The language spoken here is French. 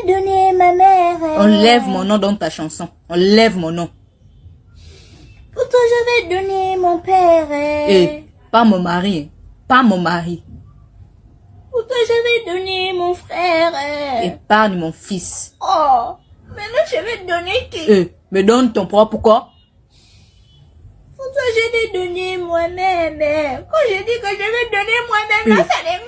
vais donner ma mère. Enlève mon nom dans ta chanson. Enlève mon nom. Pour toi, je vais donner mon père. Et pas mon mari. Pas mon mari. Pour toi, je vais donner mon frère. Épargne mon fils. Oh, maintenant je vais te donner qui? Me donne ton propre corps. Pour toi, je vais donner moi-même. Quand je dis que je vais donner moi-même, là, ça n'est